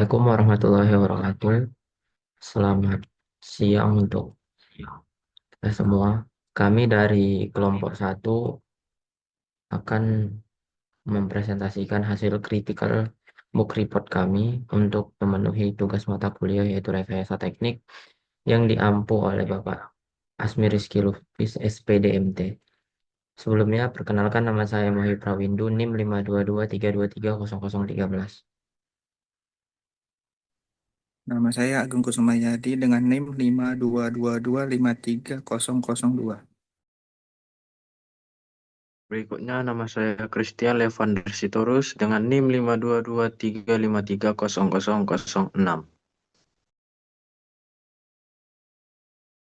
Assalamualaikum warahmatullahi wabarakatuh. Selamat siang untuk kita semua. Kami dari kelompok satu akan mempresentasikan hasil critical book report kami untuk memenuhi tugas mata kuliah yaitu rekayasa teknik yang diampu oleh Bapak Asmi Rizky Lubis SPDMT. Sebelumnya, perkenalkan nama saya Muhi Prawindu, NIM 52232300013. Nama saya Agung Kusumayadi dengan NIM 522253002. Berikutnya nama saya Christian Levander Sitorus dengan NIM 52235330006.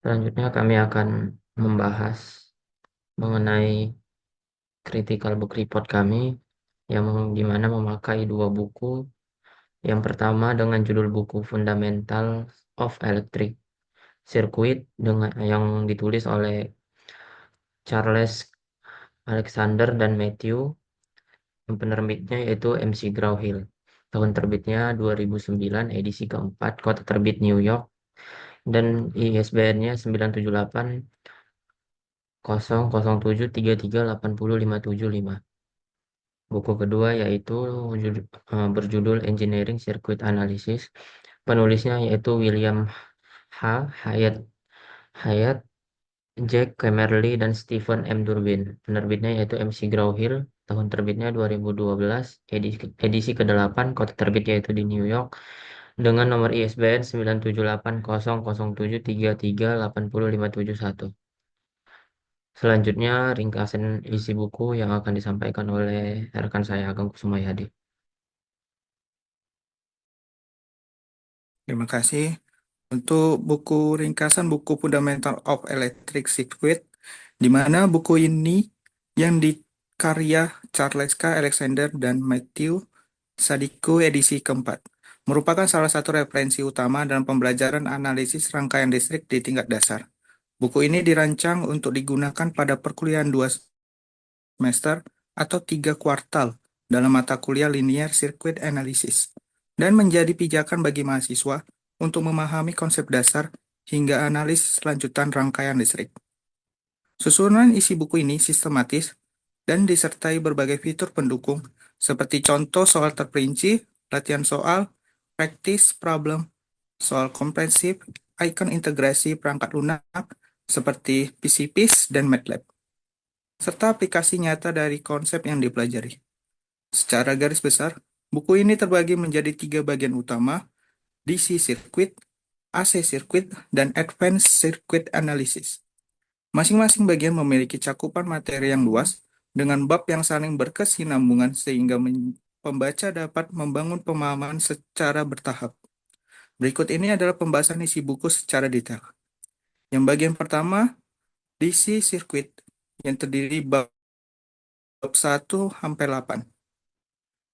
Selanjutnya kami akan membahas mengenai critical book report kami yang dimana memakai dua buku. Yang pertama dengan judul buku Fundamental of Electric Circuit dengan yang ditulis oleh Charles Alexander dan Matthew. Yang penerbitnya yaitu MC Grau-Hill. Tahun terbitnya 2009, edisi keempat, kota terbit New York, dan ISBN-nya 978 0073380575. Buku kedua yaitu berjudul Engineering Circuit Analysis. Penulisnya yaitu William H. Hyatt, Hyatt, Jack Kemerly, dan Stephen M. Durbin. Penerbitnya yaitu MC Grau-Hill. Tahun terbitnya 2012, edisi ke-8, kota terbit yaitu di New York, dengan nomor ISBN 9780003380571. Selanjutnya, ringkasan isi buku yang akan disampaikan oleh rekan saya Agung Kusumayadi. Terima kasih. Untuk buku ringkasan buku Fundamental of Electric Circuit, di mana buku ini yang dikarya Charles K. Alexander dan Matthew Sadiko edisi keempat, merupakan salah satu referensi utama dalam pembelajaran analisis rangkaian listrik di tingkat dasar. Buku ini dirancang untuk digunakan pada perkuliahan 2 semester atau 3 kuartal dalam mata kuliah Linear Circuit Analysis dan menjadi pijakan bagi mahasiswa untuk memahami konsep dasar hingga analis lanjutan rangkaian listrik. Susunan isi buku ini sistematis dan disertai berbagai fitur pendukung seperti contoh soal terperinci, latihan soal, practice problem, soal komprehensif, icon integrasi perangkat lunak seperti PCPs dan MATLAB, serta aplikasi nyata dari konsep yang dipelajari. Secara garis besar, buku ini terbagi menjadi 3 bagian utama: DC Circuit, AC Circuit, dan Advanced Circuit Analysis. Masing-masing bagian memiliki cakupan materi yang luas dengan bab yang saling berkesinambungan sehingga pembaca dapat membangun pemahaman secara bertahap. Berikut ini adalah pembahasan isi buku secara detail. Yang bagian pertama, DC Circuit, yang terdiri bab 1 sampai 8.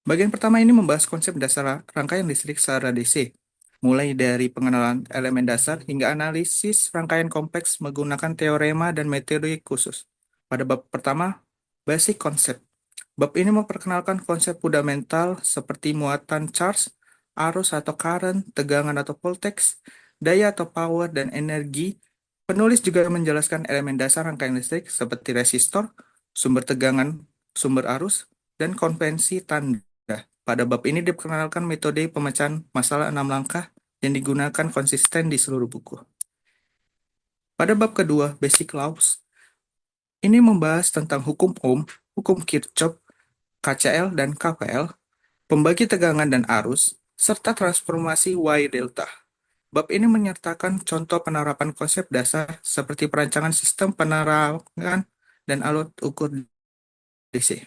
Bagian pertama ini membahas konsep dasar rangkaian listrik secara DC, mulai dari pengenalan elemen dasar hingga analisis rangkaian kompleks menggunakan teorema dan metode khusus. Pada bab pertama, Basic Concept. Bab ini memperkenalkan konsep fundamental seperti muatan charge, arus atau current, tegangan atau voltage, daya atau power, dan energi. Penulis juga menjelaskan elemen dasar rangkaian listrik seperti resistor, sumber tegangan, sumber arus, dan konvensi tanda. Pada bab ini diperkenalkan metode pemecahan masalah 6 langkah yang digunakan konsisten di seluruh buku. Pada bab kedua, Basic Laws, ini membahas tentang hukum Ohm, hukum Kirchhoff, KCL dan KVL, pembagi tegangan dan arus, serta transformasi Y delta. Bab ini menyertakan contoh penerapan konsep dasar seperti perancangan sistem penerangan dan alat ukur DC.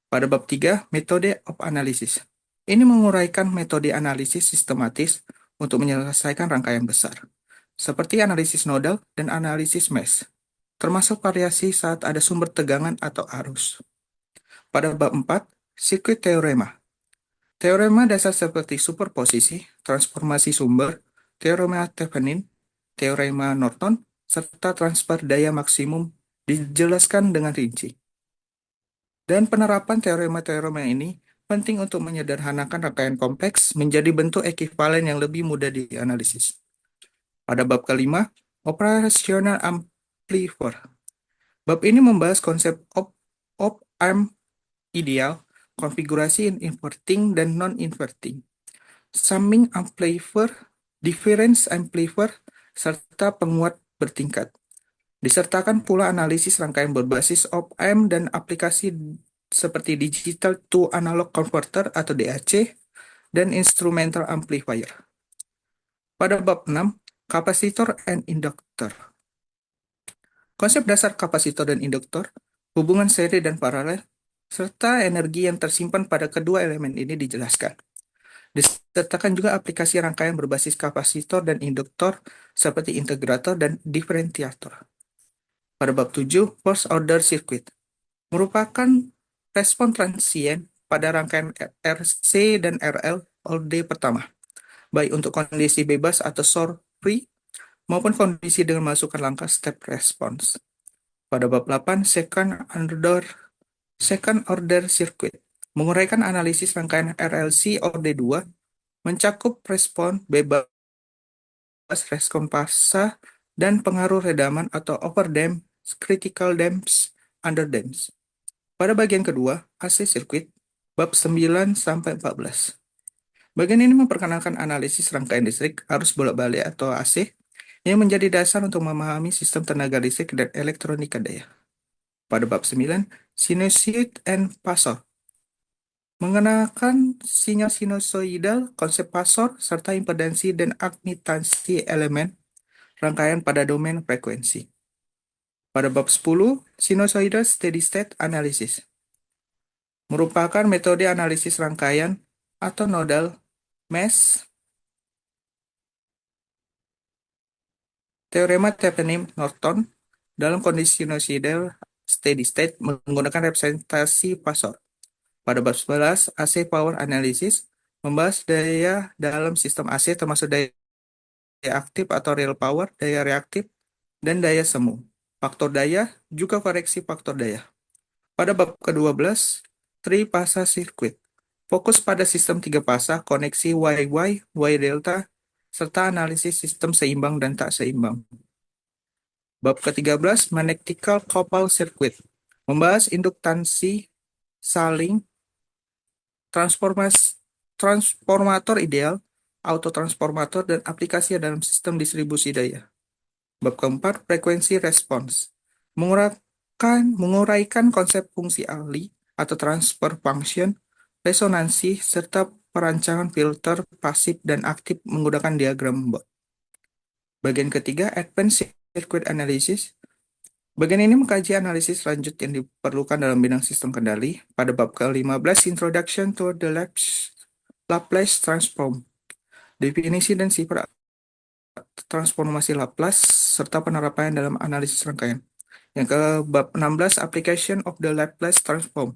Pada bab 3, Metode of Analysis. Ini menguraikan metode analisis sistematis untuk menyelesaikan rangkaian besar, seperti analisis nodal dan analisis mesh, termasuk variasi saat ada sumber tegangan atau arus. Pada bab 4, Circuit Teorema. Teorema dasar seperti superposisi, transformasi sumber, teorema Thevenin, teorema Norton, serta transfer daya maksimum dijelaskan dengan rinci. Dan penerapan teorema-teorema ini penting untuk menyederhanakan rangkaian kompleks menjadi bentuk ekivalen yang lebih mudah dianalisis. Pada bab kelima, operasional amplifier. Bab ini membahas konsep op-amp ideal, konfigurasi inverting dan non-inverting, summing amplifier, difference amplifier, serta penguat bertingkat. Disertakan pula analisis rangkaian berbasis op-amp dan aplikasi seperti digital to analog converter atau DAC dan instrumental amplifier. Pada bab 6, kapasitor and induktor. Konsep dasar kapasitor dan induktor, hubungan seri dan paralel, serta energi yang tersimpan pada kedua elemen ini dijelaskan. Disertakan juga aplikasi rangkaian berbasis kapasitor dan induktor seperti integrator dan diferentiator. Pada bab 7, first order circuit merupakan respon transien pada rangkaian RC dan RL all-day pertama, baik untuk kondisi bebas atau short free maupun kondisi dengan masukan langkah step response. Pada bab 8, second order circuit menguraikan analisis rangkaian RLC OD2 mencakup respon bebas, respon paksa, dan pengaruh redaman atau overdamp, critical damps, underdamps. Pada bagian kedua, AC circuit, bab 9 sampai 14. Bagian ini memperkenalkan analisis rangkaian listrik arus bolak-balik atau AC yang menjadi dasar untuk memahami sistem tenaga listrik dan elektronika daya. Pada bab 9, sinusoid and phasor mengenalkan sinyal sinusoidal, konsep phasor, serta impedansi dan admitansi elemen rangkaian pada domain frekuensi. Pada bab 10, sinusoidal steady state analysis merupakan metode analisis rangkaian atau nodal mesh teorema Thevenin-Norton dalam kondisi sinusoidal steady state menggunakan representasi phasor. Pada bab 11, AC power analysis membahas daya dalam sistem AC termasuk daya aktif atau real power, daya reaktif, dan daya semu. Faktor daya juga koreksi faktor daya. Pada bab ke-12, tri-pasa circuit fokus pada sistem 3 pasa, koneksi YY, Y delta, serta analisis sistem seimbang dan tak seimbang. Bab ke-13, magnetical coupled circuit membahas induktansi, saling, transformator ideal, autotransformator, dan aplikasi dalam sistem distribusi daya. Bab keempat, frekuensi respons menguraikan konsep fungsi ahli atau transfer function, resonansi, serta perancangan filter pasif dan aktif menggunakan diagram Bott. Bagian ketiga, advanced circuit analysis. Bagian ini mengkaji analisis lanjut yang diperlukan dalam bidang sistem kendali. Pada bab ke-15, Introduction to the Laplace Transform, definisi dan sifat transformasi Laplace, serta penerapannya dalam analisis rangkaian. Yang ke bab 16, Application of the Laplace Transform,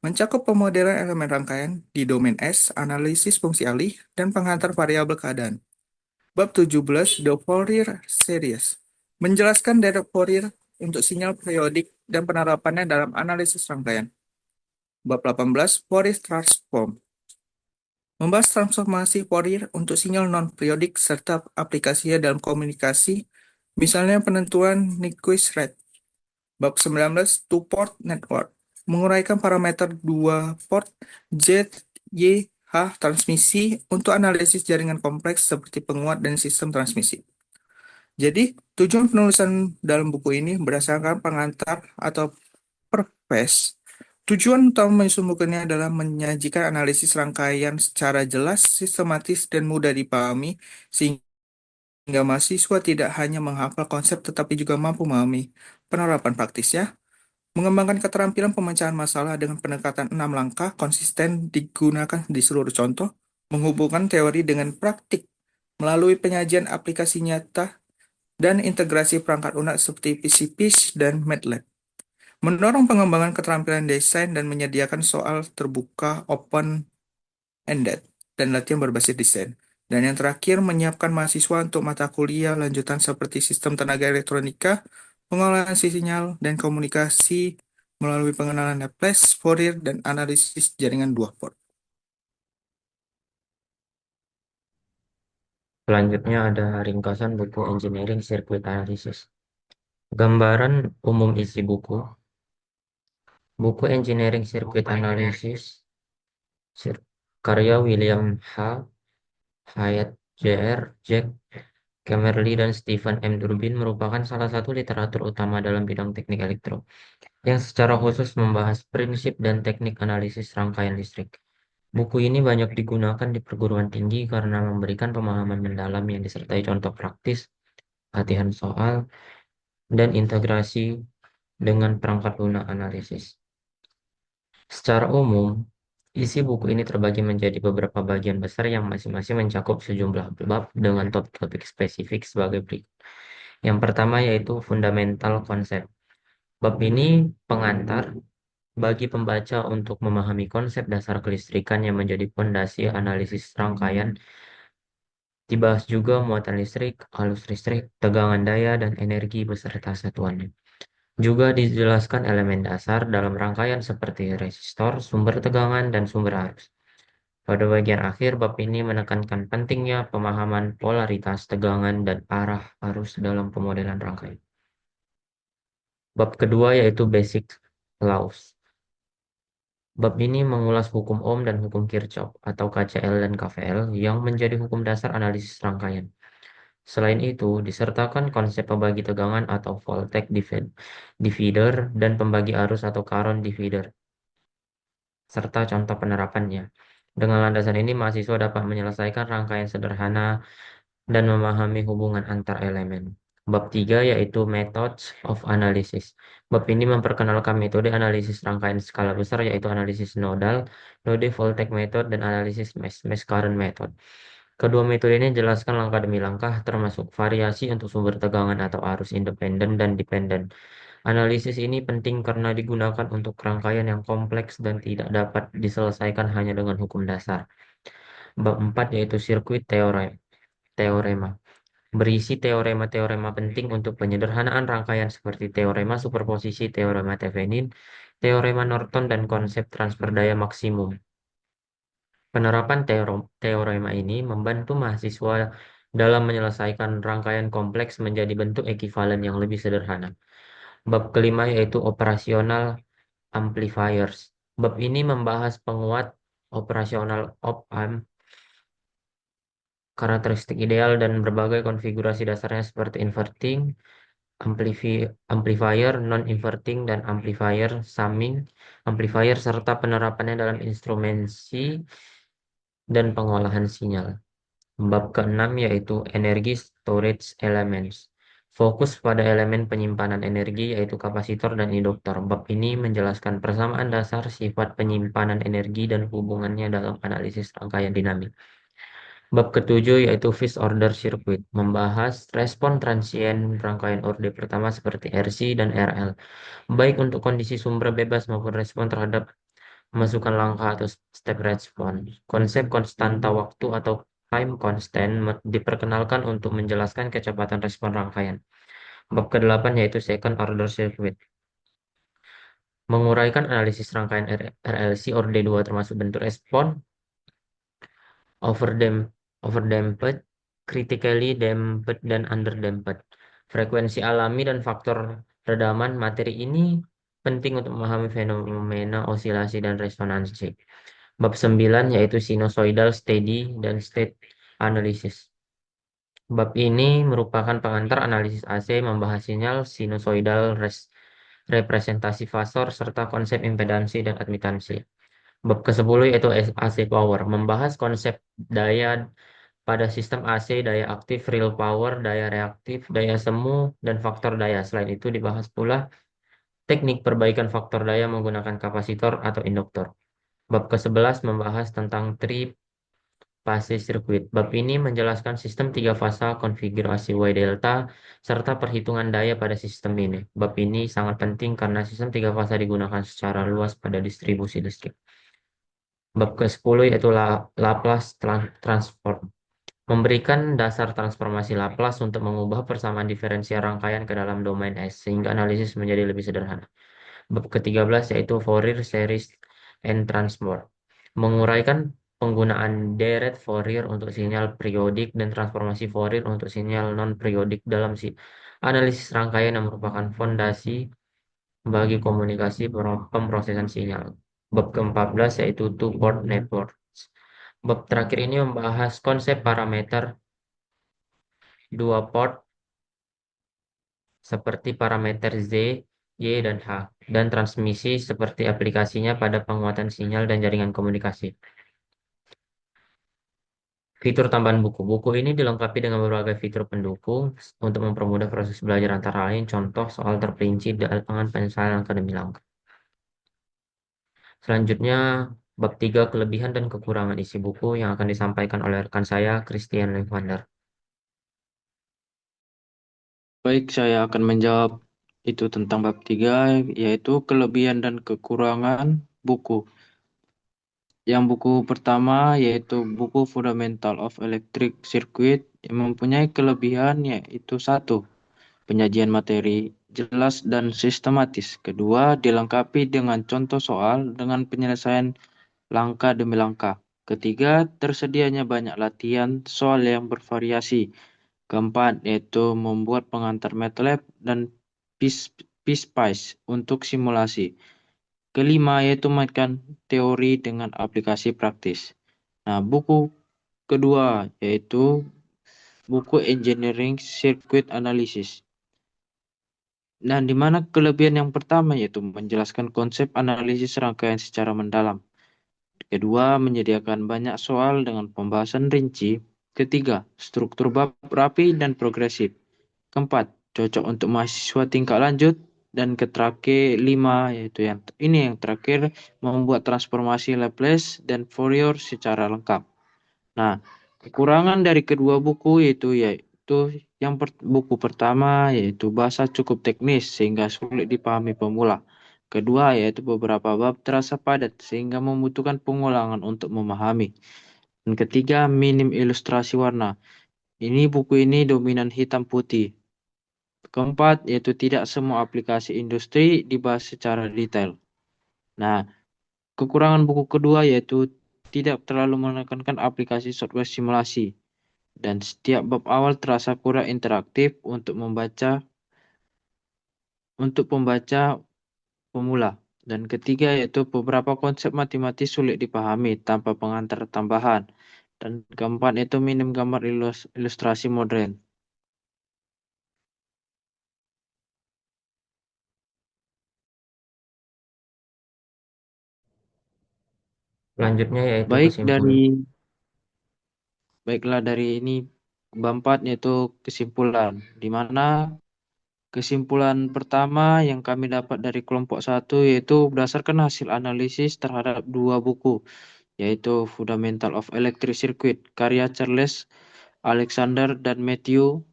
mencakup pemodelan elemen rangkaian di domain S, analisis fungsi alih, dan penghantar variabel keadaan. Bab 17, The Fourier Series, menjelaskan derek Fourier untuk sinyal periodik dan penerapannya dalam analisis rangkaian. Bab 18, Fourier Transform, membahas transformasi Fourier untuk sinyal non-periodik serta aplikasinya dalam komunikasi, misalnya penentuan Nyquist rate. Bab 19, Two-Port Network, menguraikan parameter 2 port Z, Y, H transmisi untuk analisis jaringan kompleks seperti penguat dan sistem transmisi. Jadi, tujuan penulisan dalam buku ini berdasarkan pengantar atau preface. Tujuan utama menyusun buku ini adalah menyajikan analisis rangkaian secara jelas, sistematis, dan mudah dipahami, sehingga mahasiswa tidak hanya menghafal konsep tetapi juga mampu memahami penerapan praktisnya, mengembangkan keterampilan pemecahan masalah dengan pendekatan 6 langkah konsisten digunakan di seluruh contoh, menghubungkan teori dengan praktik melalui penyajian aplikasi nyata dan integrasi perangkat lunak seperti PCPish dan MATLAB. Mendorong pengembangan keterampilan desain dan menyediakan soal terbuka open-ended dan latihan berbasis desain. Dan yang terakhir, menyiapkan mahasiswa untuk mata kuliah lanjutan seperti sistem tenaga elektronika, pengolahan sinyal, dan komunikasi melalui pengenalan Laplace, Fourier, dan analisis jaringan dua port. Selanjutnya ada ringkasan buku Engineering Circuit Analysis. Gambaran umum isi buku. Buku Engineering Circuit Analysis karya William H. Hyatt Jr. Jack Kamerly dan Stephen M. Durbin merupakan salah satu literatur utama dalam bidang teknik elektro, yang secara khusus membahas prinsip dan teknik analisis rangkaian listrik. Buku ini banyak digunakan di perguruan tinggi karena memberikan pemahaman mendalam yang disertai contoh praktis, latihan soal, dan integrasi dengan perangkat lunak analisis. Secara umum, isi buku ini terbagi menjadi beberapa bagian besar yang masing-masing mencakup sejumlah bab dengan topik-topik spesifik sebagai berikut. Yang pertama yaitu fundamental konsep. Bab ini pengantar bagi pembaca untuk memahami konsep dasar kelistrikan yang menjadi fondasi analisis rangkaian. Dibahas juga muatan listrik, arus listrik, tegangan daya, dan energi beserta satuannya. Juga dijelaskan elemen dasar dalam rangkaian seperti resistor, sumber tegangan, dan sumber arus. Pada bagian akhir, bab ini menekankan pentingnya pemahaman polaritas tegangan dan arah arus dalam pemodelan rangkaian. Bab kedua yaitu Basic Laws. Bab ini mengulas hukum Ohm dan hukum Kirchhoff atau KCL dan KVL yang menjadi hukum dasar analisis rangkaian. Selain itu, disertakan konsep pembagi tegangan atau voltage divider dan pembagi arus atau current divider, serta contoh penerapannya. Dengan landasan ini, mahasiswa dapat menyelesaikan rangkaian sederhana dan memahami hubungan antar elemen. Bab 3 yaitu Methods of Analysis. Bab ini memperkenalkan metode analisis rangkaian skala besar yaitu analisis nodal, node voltage method, dan analisis mesh current method. Kedua metode ini jelaskan langkah demi langkah termasuk variasi untuk sumber tegangan atau arus independen dan dependen. Analisis ini penting karena digunakan untuk rangkaian yang kompleks dan tidak dapat diselesaikan hanya dengan hukum dasar. Bab 4 yaitu sirkuit teorema. Berisi teorema-teorema penting untuk penyederhanaan rangkaian seperti teorema superposisi, teorema Thevenin, teorema Norton, dan konsep transfer daya maksimum. Penerapan teorema ini membantu mahasiswa dalam menyelesaikan rangkaian kompleks menjadi bentuk ekuivalen yang lebih sederhana. Bab kelima yaitu operasional amplifiers. Bab ini membahas penguat operasional op-amp, karakteristik ideal dan berbagai konfigurasi dasarnya seperti inverting, amplifier, non-inverting, dan amplifier summing, amplifier serta penerapannya dalam instrumensi dan pengolahan sinyal. Bab keenam yaitu energi storage elements. Fokus pada elemen penyimpanan energi yaitu kapasitor dan induktor. Bab ini menjelaskan persamaan dasar sifat penyimpanan energi dan hubungannya dalam analisis rangkaian dinamik. Bab ketujuh yaitu First Order Circuit, membahas respon transien rangkaian orde pertama seperti RC dan RL, baik untuk kondisi sumber bebas maupun respon terhadap masukan langkah atau step response. Konsep konstanta waktu atau time constant diperkenalkan untuk menjelaskan kecepatan respon rangkaian. Bab ke-8 yaitu Second Order Circuit, menguraikan analisis rangkaian RLC orde 2 termasuk bentuk respon, overdamp, overdamped, critically damped, dan underdamped. Frekuensi alami dan faktor redaman materi ini penting untuk memahami fenomena osilasi dan resonansi. Bab 9 yaitu sinusoidal steady dan state analysis. Bab ini merupakan pengantar analisis AC membahas sinyal sinusoidal representasi fasor serta konsep impedansi dan admitansi. Bab ke-10 yaitu AC power, membahas konsep daya pada sistem AC, daya aktif, real power, daya reaktif, daya semu, dan faktor daya. Selain itu dibahas pula teknik perbaikan faktor daya menggunakan kapasitor atau induktor. Bab ke-11 membahas tentang fase sirkuit. Bab ini menjelaskan sistem tiga fasa konfigurasi Y delta serta perhitungan daya pada sistem ini. Bab ini sangat penting karena sistem tiga fasa digunakan secara luas pada distribusi listrik. Bab ke-10 yaitu Laplace transform, memberikan dasar transformasi Laplace untuk mengubah persamaan diferensial rangkaian ke dalam domain S sehingga analisis menjadi lebih sederhana. Bab ke-13 yaitu Fourier Series and Transform. Menguraikan penggunaan deret Fourier untuk sinyal periodik dan transformasi Fourier untuk sinyal non-periodik dalam analisis rangkaian yang merupakan fondasi bagi komunikasi pemrosesan sinyal. Bab ke-14 yaitu two-port network. Bab terakhir ini membahas konsep parameter dua port seperti parameter Z, Y, dan H, dan transmisi seperti aplikasinya pada penguatan sinyal dan jaringan komunikasi. Fitur tambahan buku. Buku ini dilengkapi dengan berbagai fitur pendukung untuk mempermudah proses belajar antara lain contoh soal terperinci dengan penyelesaian langkah demi langkah. Selanjutnya, bab 3 kelebihan dan kekurangan isi buku yang akan disampaikan oleh rekan saya, Christian Levander. Baik, saya akan menjawab itu tentang bab 3, yaitu kelebihan dan kekurangan buku. Yang buku pertama yaitu buku Fundamental of Electric Circuit yang mempunyai kelebihan yaitu satu, penyajian materi jelas dan sistematis. Kedua, dilengkapi dengan contoh soal dengan penyelesaian langkah demi langkah. Ketiga, tersedianya banyak latihan soal yang bervariasi. Keempat, yaitu membuat pengantar MATLAB dan PSPICE untuk simulasi. Kelima, yaitu mengaitkan teori dengan aplikasi praktis. Nah, buku kedua yaitu buku Engineering Circuit Analysis. Nah, di mana kelebihan yang pertama yaitu menjelaskan konsep analisis rangkaian secara mendalam. Kedua, menyediakan banyak soal dengan pembahasan rinci. Ketiga, struktur bab rapi dan progresif. Keempat, cocok untuk mahasiswa tingkat lanjut. Dan terakhir, lima, yaitu yang terakhir, membuat transformasi Laplace dan Fourier secara lengkap. Nah, kekurangan dari kedua buku yaitu buku pertama yaitu bahasa cukup teknis sehingga sulit dipahami pemula. Kedua yaitu beberapa bab terasa padat sehingga membutuhkan pengulangan untuk memahami. Dan ketiga, minim ilustrasi warna. Buku ini dominan hitam putih. Keempat yaitu tidak semua aplikasi industri dibahas secara detail. Nah, kekurangan buku kedua yaitu tidak terlalu menekankan aplikasi software simulasi. Dan setiap bab awal terasa kurang interaktif untuk pembaca pemula. Dan ketiga yaitu beberapa konsep matematis sulit dipahami tanpa pengantar tambahan. Dan keempat itu minim gambar ilustrasi modern. Selanjutnya yaitu Baik kesimpulan. dari Baiklah dari ini bab 4 yaitu kesimpulan, di mana kesimpulan pertama yang kami dapat dari kelompok 1 yaitu berdasarkan hasil analisis terhadap dua buku, yaitu Fundamental of Electric Circuit, karya Charles Alexander dan Matthew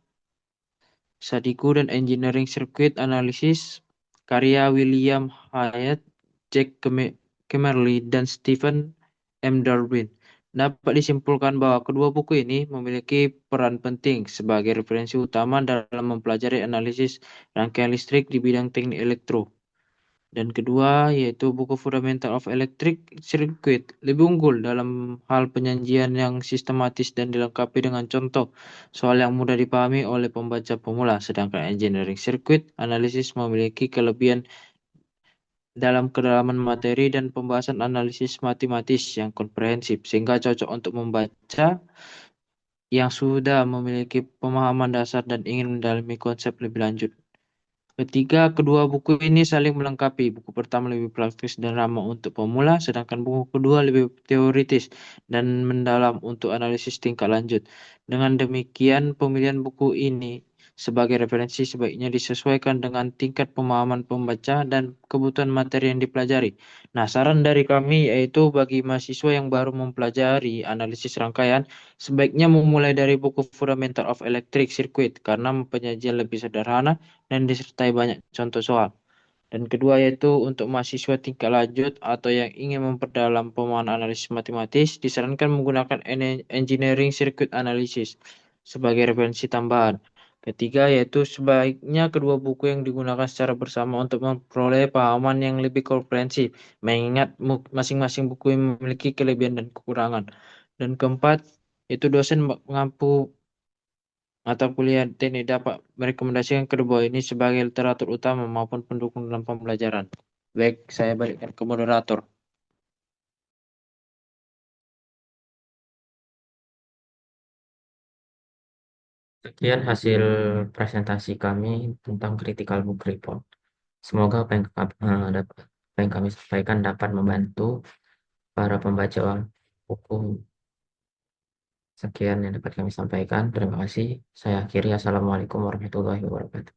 Sadiku dan Engineering Circuit Analysis, karya William Hyatt, Jack Kemerly, dan Stephen M. Darwin. Dapat disimpulkan bahwa kedua buku ini memiliki peran penting sebagai referensi utama dalam mempelajari analisis rangkaian listrik di bidang teknik elektro. Dan kedua, yaitu buku Fundamental of Electric Circuit, lebih unggul dalam hal penyajian yang sistematis dan dilengkapi dengan contoh soal yang mudah dipahami oleh pembaca pemula. Sedangkan Engineering Circuit Analysis memiliki kelebihan dalam kedalaman materi dan pembahasan analisis matematis yang komprehensif, sehingga cocok untuk membaca yang sudah memiliki pemahaman dasar dan ingin mendalami konsep lebih lanjut. Ketiga, kedua buku ini saling melengkapi. Buku pertama lebih praktis dan ramah untuk pemula, sedangkan buku kedua lebih teoritis dan mendalam untuk analisis tingkat lanjut. Dengan demikian, pemilihan buku ini sebagai referensi sebaiknya disesuaikan dengan tingkat pemahaman pembaca dan kebutuhan materi yang dipelajari. Nah, saran dari kami yaitu bagi mahasiswa yang baru mempelajari analisis rangkaian, sebaiknya memulai dari buku Fundamental of Electric Circuit karena penyajian lebih sederhana dan disertai banyak contoh soal. Dan kedua yaitu untuk mahasiswa tingkat lanjut atau yang ingin memperdalam pemahaman analisis matematis, disarankan menggunakan Engineering Circuit Analysis sebagai referensi tambahan. Ketiga, yaitu sebaiknya kedua buku yang digunakan secara bersama untuk memperoleh pahaman yang lebih komprehensif, mengingat masing-masing buku yang memiliki kelebihan dan kekurangan. Dan keempat, itu dosen mengampu mata kuliah teknik dapat merekomendasikan kedua ini sebagai literatur utama maupun pendukung dalam pembelajaran. Baik, saya balikkan ke moderator. Sekian hasil presentasi kami tentang critical book report. Semoga apa yang kami sampaikan dapat membantu para pembaca buku. Sekian yang dapat kami sampaikan. Terima kasih. Saya akhiri. Assalamualaikum warahmatullahi wabarakatuh.